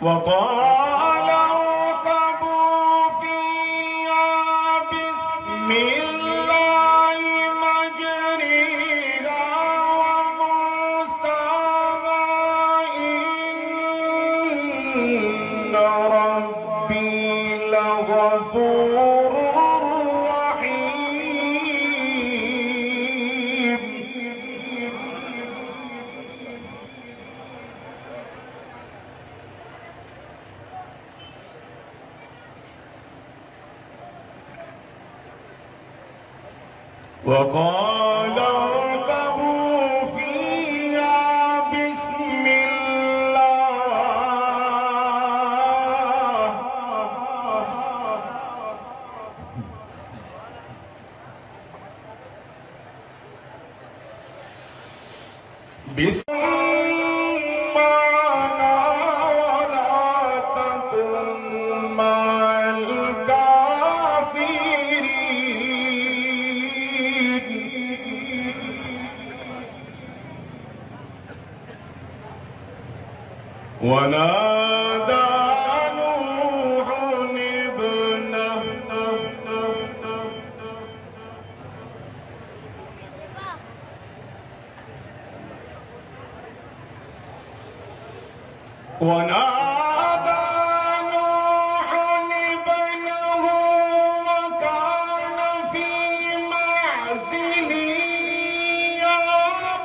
وقال اركبوا فيها بسم الله مجريها ومرساها إن ربي لغفور رحيم. وقال اركبوا فيها بسم الله بسم معنا ولا تكن مع الكافرين. ونادى نوح ابنه وكان في معزل يا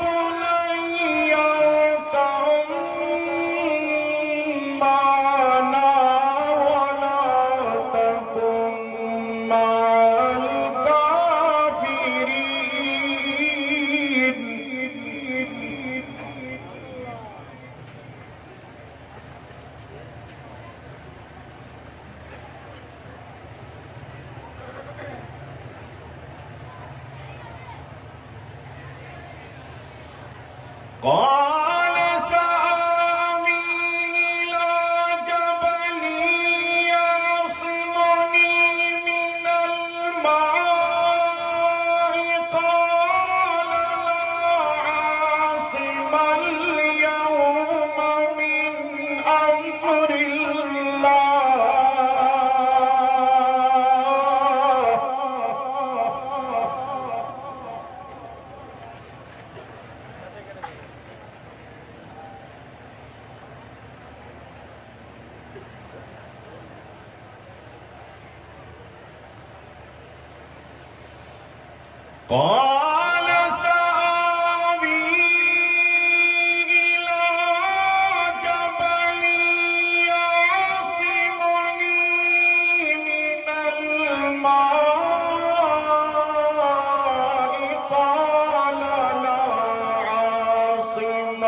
بني اركب معنا ولا تكن مع الكافرين. قال سآوي إلى جبل يعصمني من الماء قال لا عاصم اليوم من أمر الله. قال سآوي إلى جبل يعصمني من الماء قال لا عاصم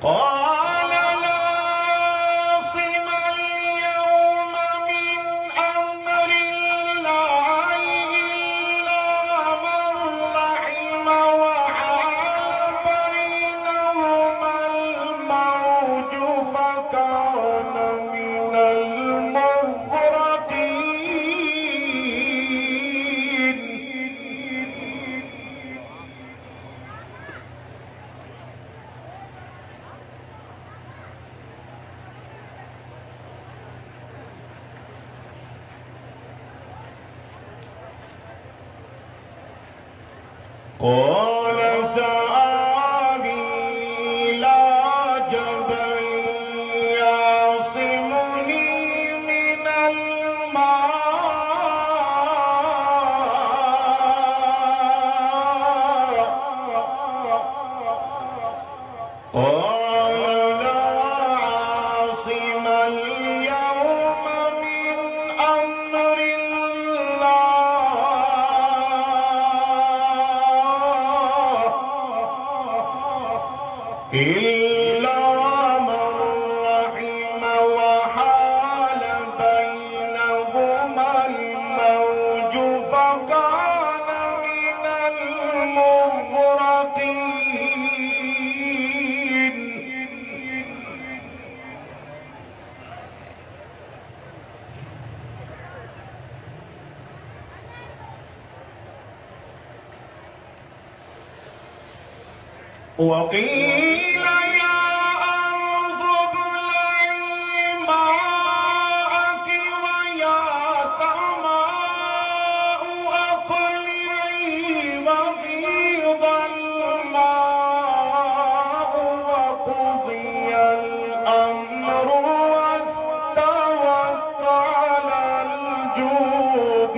قال لا عاصم اليوم من أمر الله إلا من رحم وحال بينهما الموج فكان من المغرقين. قال سآوي إلى جبل يعصمني من الماء قال لا عاصم اليوم من أمر الله وقيل يا أرض ابلعي ماءك ويا سماء أقلعي وغيض الماء وقضي الأمر واستوت على الجود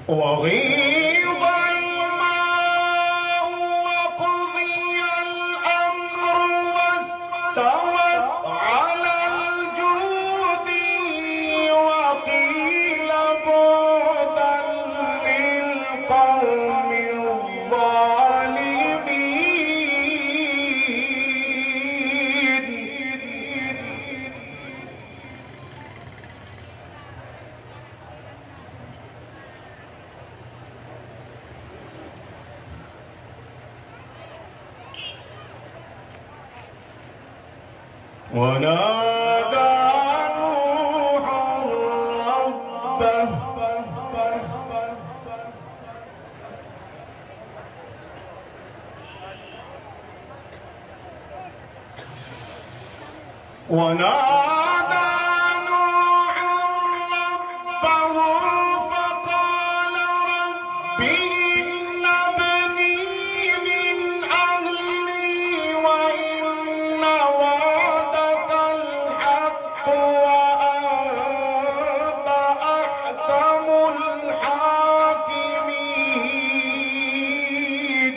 وغيض الماء وقضي الأمر واستوت على الجود وقيل بعدا للقوم الظالمين ونادى نوح ربه فقال رب إن ابني من أهلي وإن وعدك الحق وأنت أحكم الحاكمين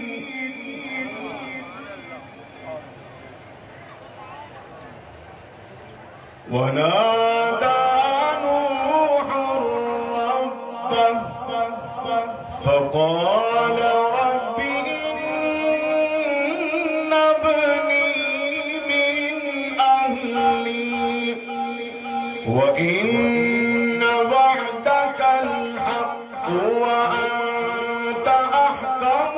ونادى نوح ربه فقال رب إن ابني من أهلي وإن وعدك الحق وأنت أحكم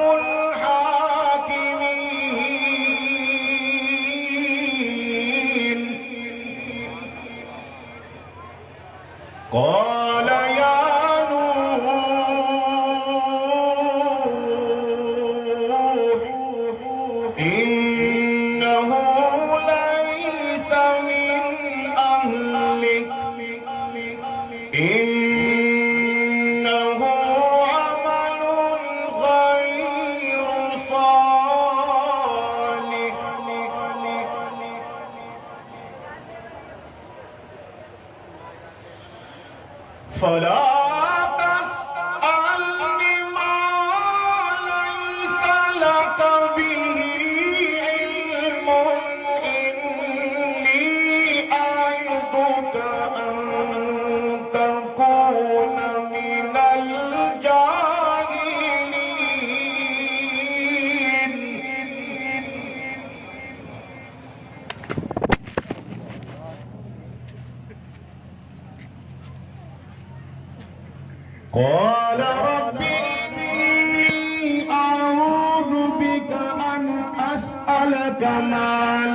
الحاكمين قال يا نوح إنه ليس من أهلك إنه عمل غير صالح فلا تسألني ما ليس لك به علم إني أعظك أن تكون من الجاهلين قال رب إني أعوذ بك أن أسألك ما